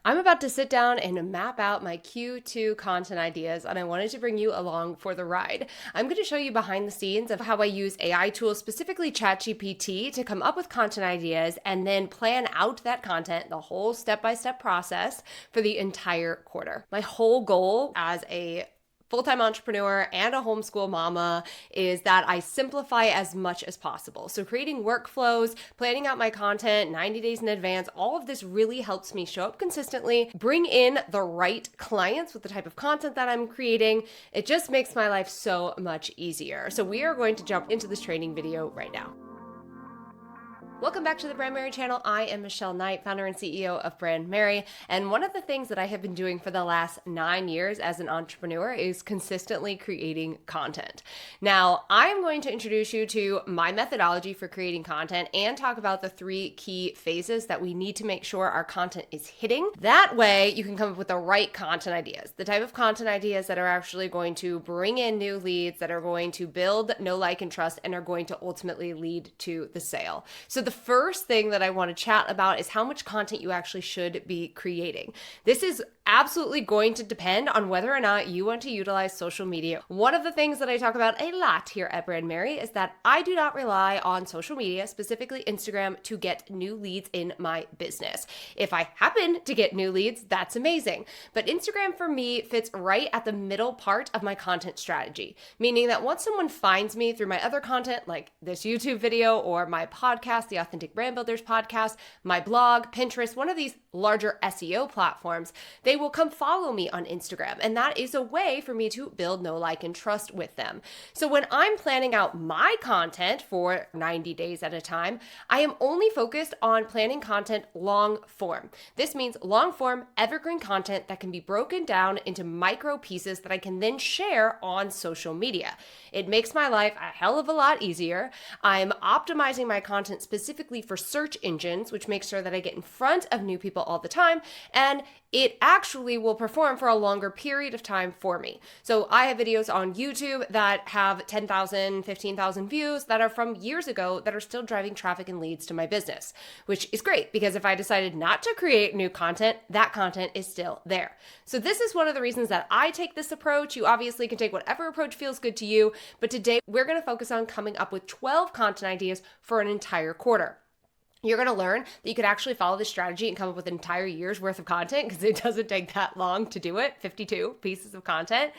I'm about to sit down and map out my Q2 content ideas, and I wanted to bring you along for the ride. I'm going to show you behind the scenes of how I use AI tools, specifically ChatGPT, to come up with content ideas and then plan out that content, the whole step-by-step process for the entire quarter. My whole goal as a full-time entrepreneur and a homeschool mama is that I simplify as much as possible. So creating workflows, planning out my content 90 days in advance, all of this really helps me show up consistently, bring in the right clients with the type of content that I'm creating. It just makes my life so much easier. So we are going to jump into this training video right now. Welcome back to the Brandmerry channel. I am Michelle Knight, founder and CEO of Brandmerry. And one of the things that I have been doing for the last 9 years as an entrepreneur is consistently creating content. Now, I'm going to introduce you to my methodology for creating content and talk about the 3 key phases that we need to make sure our content is hitting. That way, you can come up with the right content ideas, the type of content ideas that are actually going to bring in new leads, that are going to build know, like, and trust, and are going to ultimately lead to the sale. So the first thing that I want to chat about is how much content you actually should be creating. This is absolutely going to depend on whether or not you want to utilize social media. One of the things that I talk about a lot here at Brandmerry is that I do not rely on social media, specifically Instagram, to get new leads in my business. If I happen to get new leads, that's amazing. But Instagram for me fits right at the middle part of my content strategy, meaning that once someone finds me through my other content, like this YouTube video or my podcast, the Authentic Brand Builders podcast, my blog, Pinterest, one of these larger SEO platforms, they will come follow me on Instagram. And that is a way for me to build know, like, and trust with them. So when I'm planning out my content for 90 days at a time, I am only focused on planning content long form. This means long form, evergreen content that can be broken down into micro pieces that I can then share on social media. It makes my life a hell of a lot easier. I'm optimizing my content specifically for search engines, which makes sure that I get in front of new people all the time, and it actually will perform for a longer period of time for me. So I have videos on YouTube that have 10,000, 15,000 views that are from years ago that are still driving traffic and leads to my business, which is great because if I decided not to create new content, that content is still there. So this is one of the reasons that I take this approach. You obviously can take whatever approach feels good to you, but today we're going to focus on coming up with 12 content ideas for an entire quarter. You're going to learn that you could actually follow this strategy and come up with an entire year's worth of content because it doesn't take that long to do it, 52 pieces of content.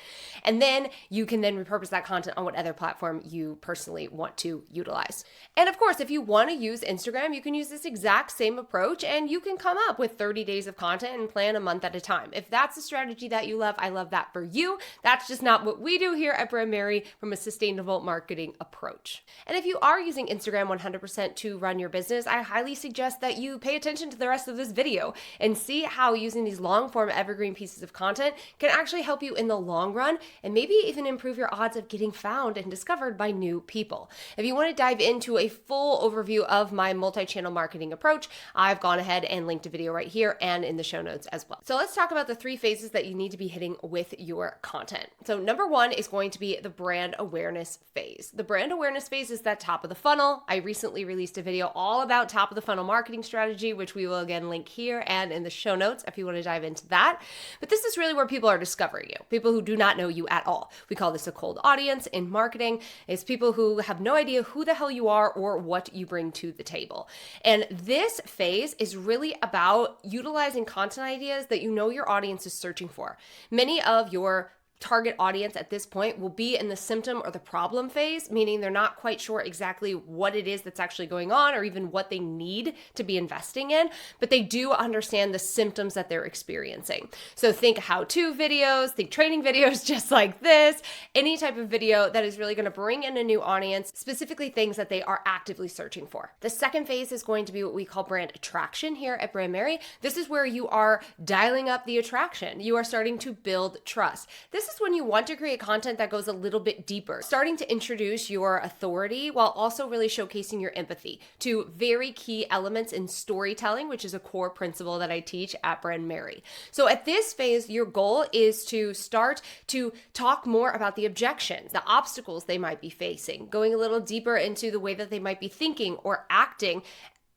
And then you can then repurpose that content on what other platform you personally want to utilize. And of course, if you want to use Instagram, you can use this exact same approach and you can come up with 30 days of content and plan a month at a time. If that's a strategy that you love, I love that for you. That's just not what we do here at Brandmerry from a sustainable marketing approach. And if you are using Instagram 100% to run your business, I highly suggest that you pay attention to the rest of this video and see how using these long form evergreen pieces of content can actually help you in the long run and maybe even improve your odds of getting found and discovered by new people. If you want to dive into a full overview of my multi-channel marketing approach, I've gone ahead and linked a video right here and in the show notes as well. So let's talk about the 3 phases that you need to be hitting with your content. So number 1 is going to be the brand awareness phase. The brand awareness phase is that top of the funnel. I recently released a video all about top of the funnel marketing strategy, which we will again link here and in the show notes if you want to dive into that. But this is really where people are discovering you, people who do not know you at all. We call this a cold audience in marketing. It's people who have no idea who the hell you are or what you bring to the table. And this phase is really about utilizing content ideas that you know your audience is searching for. Many of your target audience at this point will be in the symptom or the problem phase, meaning they're not quite sure exactly what it is that's actually going on or even what they need to be investing in, but they do understand the symptoms that they're experiencing. So think how-to videos, think training videos just like this, any type of video that is really going to bring in a new audience, specifically things that they are actively searching for. The second phase is going to be what we call brand attraction here at Brandmerry. This is where you are dialing up the attraction. You are starting to build trust. This is when you want to create content that goes a little bit deeper, starting to introduce your authority while also really showcasing your empathy to very key elements in storytelling, which is a core principle that I teach at Brandmerry. So at this phase, your goal is to start to talk more about the objections, the obstacles they might be facing, going a little deeper into the way that they might be thinking or acting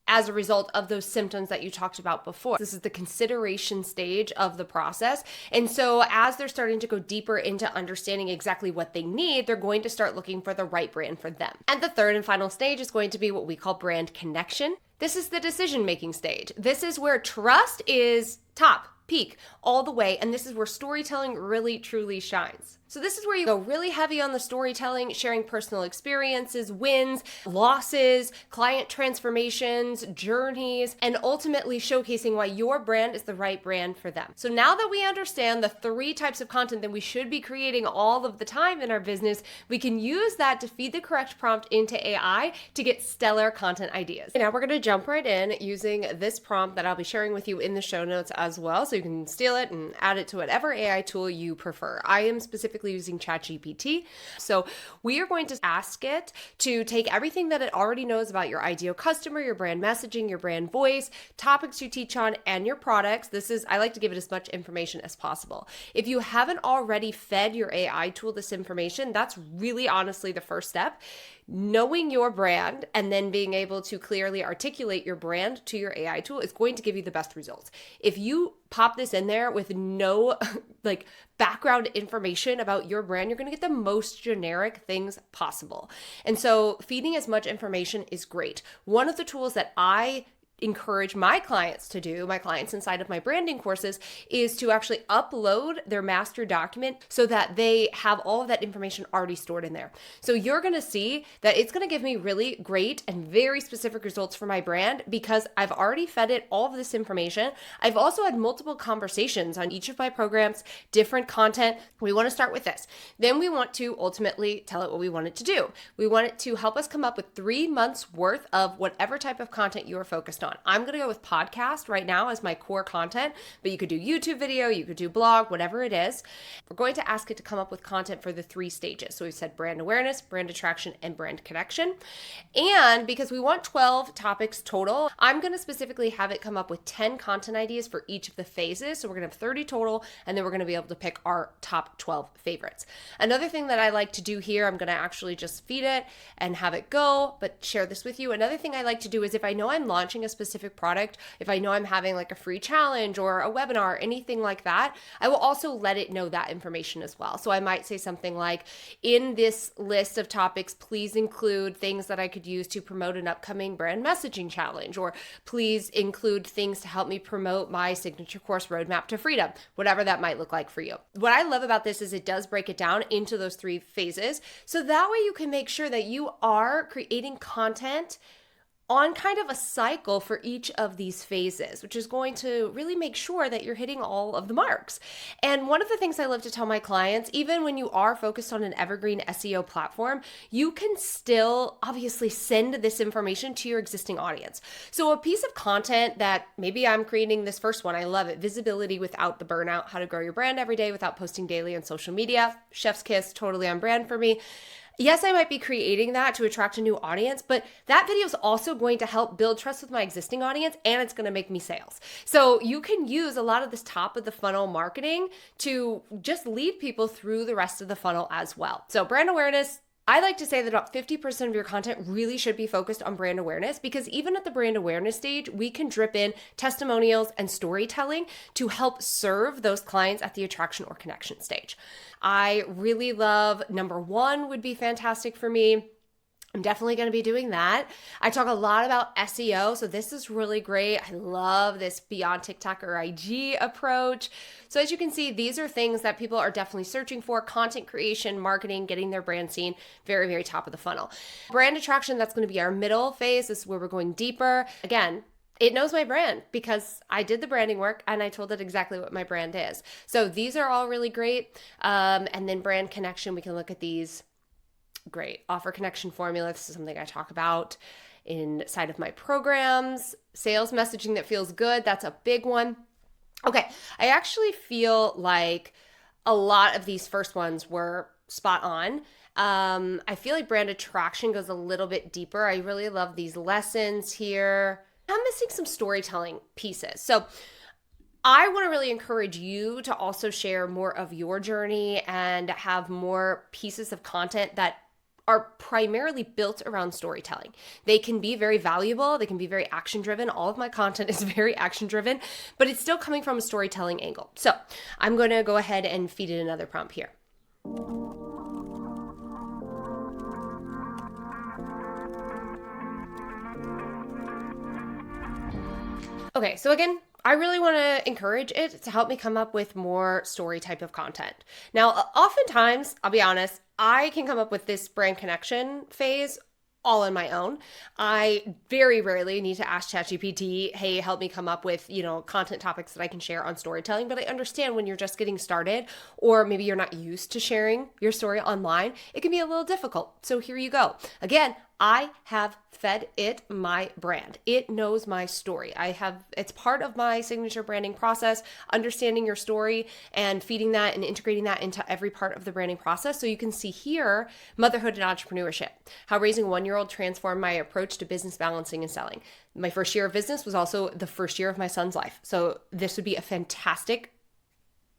as a result of those symptoms that you talked about before. This is the consideration stage of the process. And so as they're starting to go deeper into understanding exactly what they need, they're going to start looking for the right brand for them. And the third and final stage is going to be what we call brand connection. This is the decision-making stage. This is where trust is top, peak, all the way. And this is where storytelling really, truly shines. So this is where you go really heavy on the storytelling, sharing personal experiences, wins, losses, client transformations, journeys, and ultimately showcasing why your brand is the right brand for them. So now that we understand the 3 types of content that we should be creating all of the time in our business, we can use that to feed the correct prompt into AI to get stellar content ideas. Now we're going to jump right in using this prompt that I'll be sharing with you in the show notes as well, so you can steal it and add it to whatever AI tool you prefer. I am specifically using ChatGPT. So we are going to ask it to take everything that it already knows about your ideal customer, your brand messaging, your brand voice, topics you teach on, and your products. I like to give it as much information as possible. If you haven't already fed your AI tool this information, that's really honestly the first step. Knowing your brand and then being able to clearly articulate your brand to your AI tool is going to give you the best results. If you pop this in there with no background information about your brand, you're going to get the most generic things possible. And so feeding as much information is great. One of the tools that I encourage my clients to do, my clients inside of my branding courses, is to actually upload their master document so that they have all of that information already stored in there. So you're going to see that it's going to give me really great and very specific results for my brand because I've already fed it all of this information. I've also had multiple conversations on each of my programs, different content. We want to start with this. Then we want to ultimately tell it what we want it to do. We want it to help us come up with 3 months worth of whatever type of content you are focused on. I'm going to go with podcast right now as my core content, but you could do YouTube video, you could do blog, whatever it is. We're going to ask it to come up with content for the 3 stages. So we've said brand awareness, brand attraction, and brand connection. And because we want 12 topics total, I'm going to specifically have it come up with 10 content ideas for each of the phases. So we're going to have 30 total, and then we're going to be able to pick our top 12 favorites. Another thing that I like to do here, I'm going to actually just feed it and have it go, but share this with you. Another thing I like to do is if I know I'm launching a specific product, if I know I'm having like a free challenge or a webinar, anything like that, I will also let it know that information as well. So I might say something like, in this list of topics, please include things that I could use to promote an upcoming brand messaging challenge, or please include things to help me promote my signature course, Roadmap to Freedom, whatever that might look like for you. What I love about this is it does break it down into those 3 phases. So that way you can make sure that you are creating content on kind of a cycle for each of these phases, which is going to really make sure that you're hitting all of the marks. And one of the things I love to tell my clients, even when you are focused on an evergreen SEO platform, you can still obviously send this information to your existing audience. So a piece of content that maybe I'm creating, this first one, I love it, visibility without the burnout, how to grow your brand every day without posting daily on social media, chef's kiss, totally on brand for me. Yes, I might be creating that to attract a new audience, but that video is also going to help build trust with my existing audience, and it's going to make me sales. So you can use a lot of this top of the funnel marketing to just lead people through the rest of the funnel as well. So brand awareness, I like to say that about 50% of your content really should be focused on brand awareness, because even at the brand awareness stage, we can drip in testimonials and storytelling to help serve those clients at the attraction or connection stage. I really love number 1 would be fantastic for me. I'm definitely going to be doing that. I talk a lot about SEO, so this is really great. I love this beyond TikTok or IG approach. So as you can see, these are things that people are definitely searching for: content creation, marketing, getting their brand seen, very, very top of the funnel. Brand attraction, that's going to be our middle phase. This is where we're going deeper. Again, it knows my brand because I did the branding work and I told it exactly what my brand is. So these are all really great. And then brand connection, we can look at these. Great. Offer connection formula. This is something I talk about inside of my programs. Sales messaging that feels good. That's a big one. Okay. I actually feel like a lot of these first ones were spot on. I feel like brand attraction goes a little bit deeper. I really love these lessons here. I'm missing some storytelling pieces. So I want to really encourage you to also share more of your journey and have more pieces of content that are primarily built around storytelling. They can be very valuable, they can be very action driven. All of my content is very action driven, but it's still coming from a storytelling angle. So I'm going to go ahead and feed it another prompt here. Okay, so again, I really want to encourage it to help me come up with more story type of content. Now, oftentimes, I'll be honest, I can come up with this brand connection phase all on my own. I very rarely need to ask ChatGPT, hey, help me come up with, content topics that I can share on storytelling. But I understand when you're just getting started, or maybe you're not used to sharing your story online, it can be a little difficult. So here you go. Again, I have fed it my brand. It knows my story. It's part of my signature branding process, understanding your story and feeding that and integrating that into every part of the branding process. So you can see here, motherhood and entrepreneurship, how raising a 1-year-old transformed my approach to business balancing and selling. My first year of business was also the first year of my son's life. So this would be a fantastic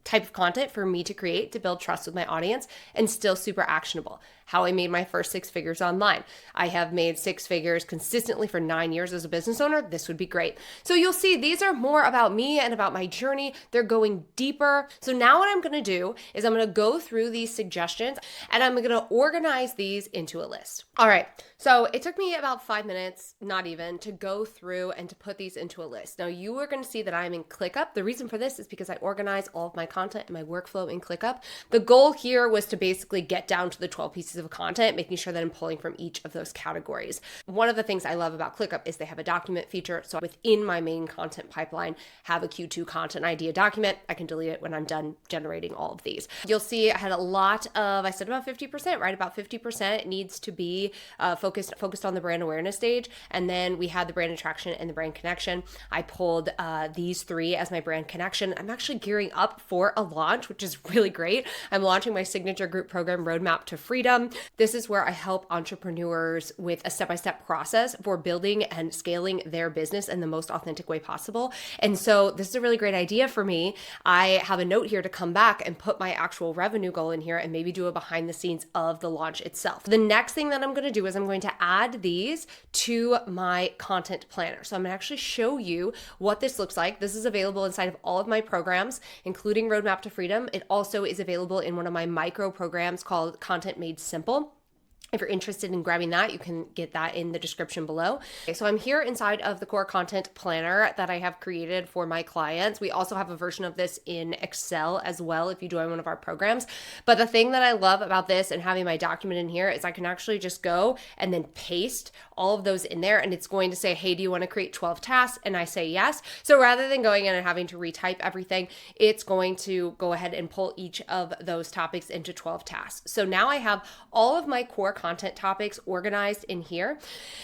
type of content for me to create to build trust with my audience and still super actionable. How I made my first 6 figures online. I have made 6 figures consistently for 9 years as a business owner. This would be great. So you'll see these are more about me and about my journey. They're going deeper. So now what I'm going to do is I'm going to go through these suggestions and I'm going to organize these into a list. All right. So it took me about 5 minutes, not even, to go through and to put these into a list. Now you are going to see that I'm in ClickUp. The reason for this is because I organize all of my content and my workflow in ClickUp. The goal here was to basically get down to the 12 pieces of content, making sure that I'm pulling from each of those categories. One of the things I love about ClickUp is they have a document feature. So within my main content pipeline, have a Q2 content idea document. I can delete it when I'm done generating all of these. You'll see I had a lot of, I said about 50%, right? About 50% needs to be focused on the brand awareness stage. And then we had the brand attraction and the brand connection. I pulled these 3 as my brand connection. I'm actually gearing up for a launch, which is really great. I'm launching my signature group program, Roadmap to Freedom. This is where I help entrepreneurs with a step-by-step process for building and scaling their business in the most authentic way possible. And so this is a really great idea for me. I have a note here to come back and put my actual revenue goal in here and maybe do a behind the scenes of the launch itself. The next thing that I'm going to do is I'm going to add these to my content planner. So I'm going to actually show you what this looks like. This is available inside of all of my programs, including Roadmap to Freedom. It also is available in one of my micro programs called Content Made Simple. If you're interested in grabbing that, you can get that in the description below. Okay, so I'm here inside of the core content planner that I have created for my clients. We also have a version of this in Excel as well if you join one of our programs. But the thing that I love about this and having my document in here is I can actually just go and then paste all of those in there, and it's going to say, hey, do you want to create 12 tasks? And I say yes. So rather than going in and having to retype everything, it's going to go ahead and pull each of those topics into 12 tasks. So now I have all of my core content topics organized in here.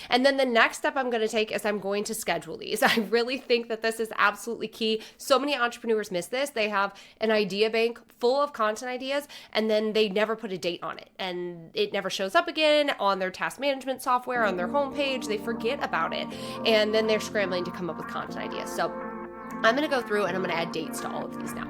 And then the next step I'm going to take is I'm going to schedule these. I really think that this is absolutely key. So many entrepreneurs miss this. They have an idea bank full of content ideas, and then they never put a date on it. And it never shows up again on their task management software, on their homepage. They forget about it. And then they're scrambling to come up with content ideas. So I'm going to go through and I'm going to add dates to all of these now.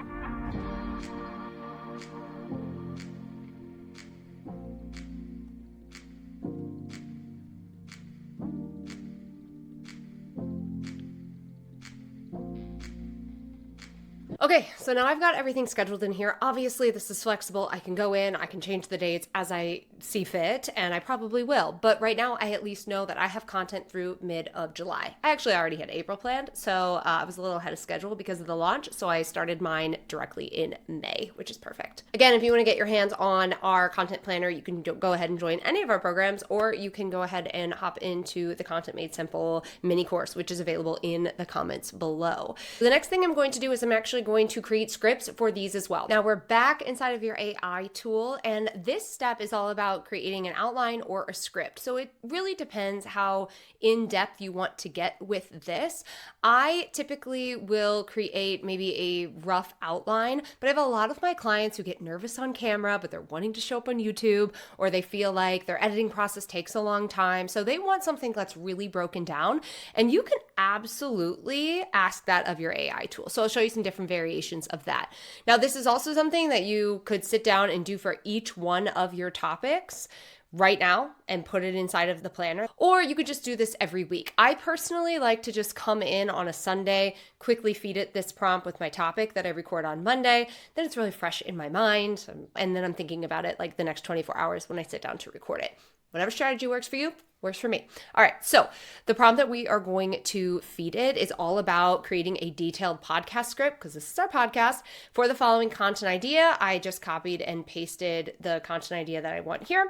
Okay, so now I've got everything scheduled in here. Obviously, this is flexible. I can go in, I can change the dates as I see fit, and I probably will. But right now, I at least know that I have content through mid of July. I actually already had April planned, so I was a little ahead of schedule because of the launch, so I started mine directly in May, which is perfect. Again, if you want to get your hands on our content planner, you can go ahead and join any of our programs, or you can go ahead and hop into the Content Made Simple mini course, which is available in the comments below. The next thing I'm going to do is I'm actually going to create scripts for these as well. Now we're back inside of your AI tool, and this step is all about creating an outline or a script. So it really depends how in-depth you want to get with this. I typically will create maybe a rough outline, but I have a lot of my clients who get nervous on camera, but they're wanting to show up on YouTube, or they feel like their editing process takes a long time. So they want something that's really broken down, and you can absolutely ask that of your AI tool. So I'll show you some different variations of that. Now, this is also something that you could sit down and do for each one of your topics right now and put it inside of the planner, or you could just do this every week. I personally like to just come in on a Sunday, quickly feed it this prompt with my topic that I record on Monday. Then it's really fresh in my mind. And then I'm thinking about it like the next 24 hours when I sit down to record it. Whatever strategy works for you, works for me. All right, so the prompt that we are going to feed it is all about creating a detailed podcast script, because this is our podcast, for the following content idea. I just copied and pasted the content idea that I want here,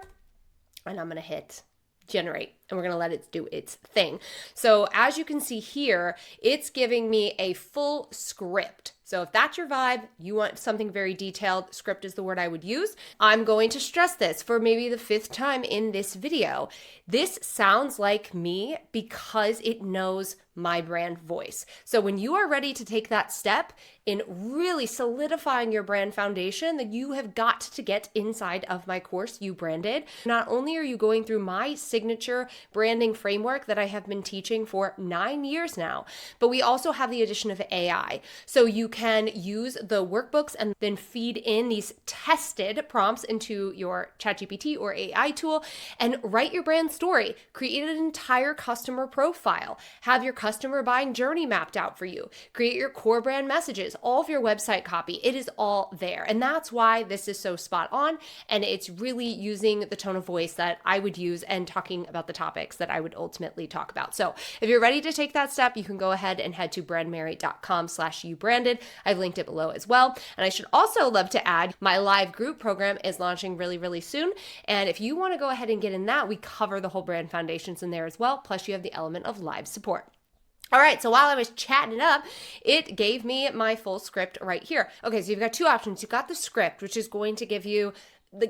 and I'm going to hit generate, and we're going to let it do its thing. So as you can see here, it's giving me a full script. So if that's your vibe, you want something very detailed, script is the word I would use. I'm going to stress this for maybe the 5th time in this video. This sounds like me because it knows my brand voice. So when you are ready to take that step in really solidifying your brand foundation, then you have got to get inside of my course, You Branded. Not only are you going through my signature branding framework that I have been teaching for 9 years now, but we also have the addition of AI. So you can use the workbooks and then feed in these tested prompts into your ChatGPT or AI tool and write your brand story, create an entire customer profile, have your customer buying journey mapped out for you, create your core brand messages, all of your website copy. It is all there. And that's why this is so spot on. And it's really using the tone of voice that I would use and talking about the topics that I would ultimately talk about. So if you're ready to take that step, you can go ahead and head to brandmerry.com/youbranded. I've linked it below as well. And I should also love to add my live group program is launching really, really soon. And if you want to go ahead and get in that, we cover the whole brand foundations in there as well. Plus you have the element of live support. All right, so while I was chatting it up, it gave me my full script right here. Okay, so you've got 2 options. You've got the script, which is going to give you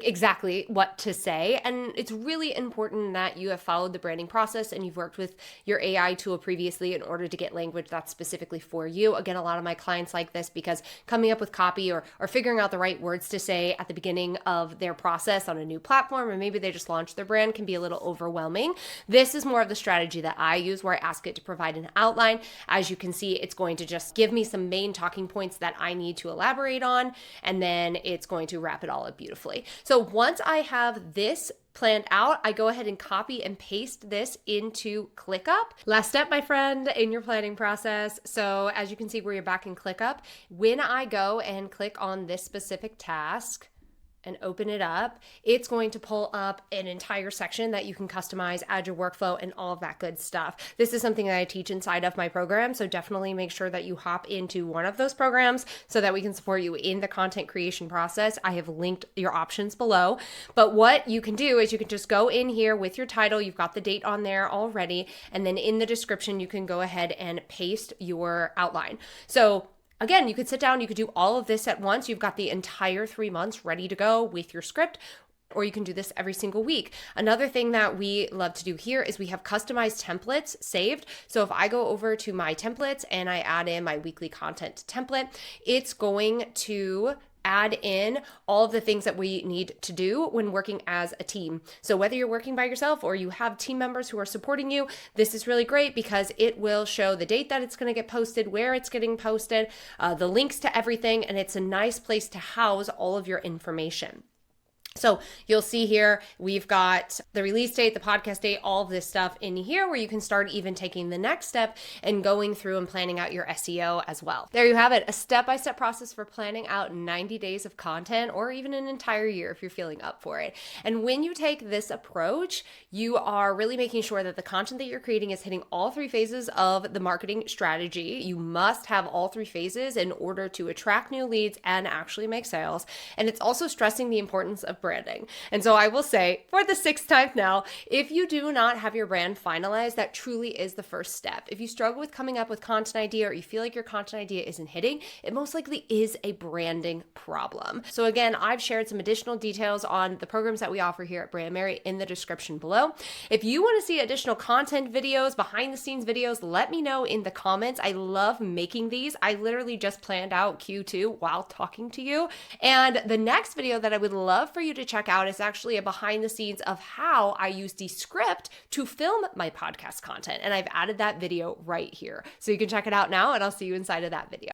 exactly what to say. And it's really important that you have followed the branding process and you've worked with your AI tool previously in order to get language that's specifically for you. Again, a lot of my clients like this because coming up with copy or figuring out the right words to say at the beginning of their process on a new platform, or maybe they just launched their brand, can be a little overwhelming. This is more of the strategy that I use, where I ask it to provide an outline. As you can see, it's going to just give me some main talking points that I need to elaborate on, and then it's going to wrap it all up beautifully. So once I have this planned out, I go ahead and copy and paste this into ClickUp. Last step, my friend, in your planning process. So as you can see, where you're back in ClickUp, when I go and click on this specific task and open it up, it's going to pull up an entire section that you can customize, add your workflow, and all of that good stuff. This is something that I teach inside of my program, so definitely make sure that you hop into one of those programs so that we can support you in the content creation process. I have linked your options below, but what you can do is you can just go in here with your title, you've got the date on there already, and then in the description, you can go ahead and paste your outline. So again, you could sit down, you could do all of this at once. You've got the entire 3 months ready to go with your script, or you can do this every single week. Another thing that we love to do here is we have customized templates saved. So if I go over to my templates and I add in my weekly content template, it's going to add in all of the things that we need to do when working as a team. So whether you're working by yourself or you have team members who are supporting you, this is really great because it will show the date that it's going to get posted, where it's getting posted, the links to everything, and it's a nice place to house all of your information. So you'll see here, we've got the release date, the podcast date, all of this stuff in here where you can start even taking the next step and going through and planning out your SEO as well. There you have it, a step-by-step process for planning out 90 days of content, or even an entire year if you're feeling up for it. And when you take this approach, you are really making sure that the content that you're creating is hitting all 3 phases of the marketing strategy. You must have all 3 phases in order to attract new leads and actually make sales. And it's also stressing the importance of branding. And so I will say for the 6th time now, if you do not have your brand finalized, that truly is the first step. If you struggle with coming up with content idea, or you feel like your content idea isn't hitting, it most likely is a branding problem. So again, I've shared some additional details on the programs that we offer here at Brandmerry in the description below. If you want to see additional content videos, behind the scenes videos, let me know in the comments. I love making these. I literally just planned out Q2 while talking to you. And the next video that I would love for you to check out is actually a behind the scenes of how I use Descript to film my podcast content. And I've added that video right here. So you can check it out now, and I'll see you inside of that video.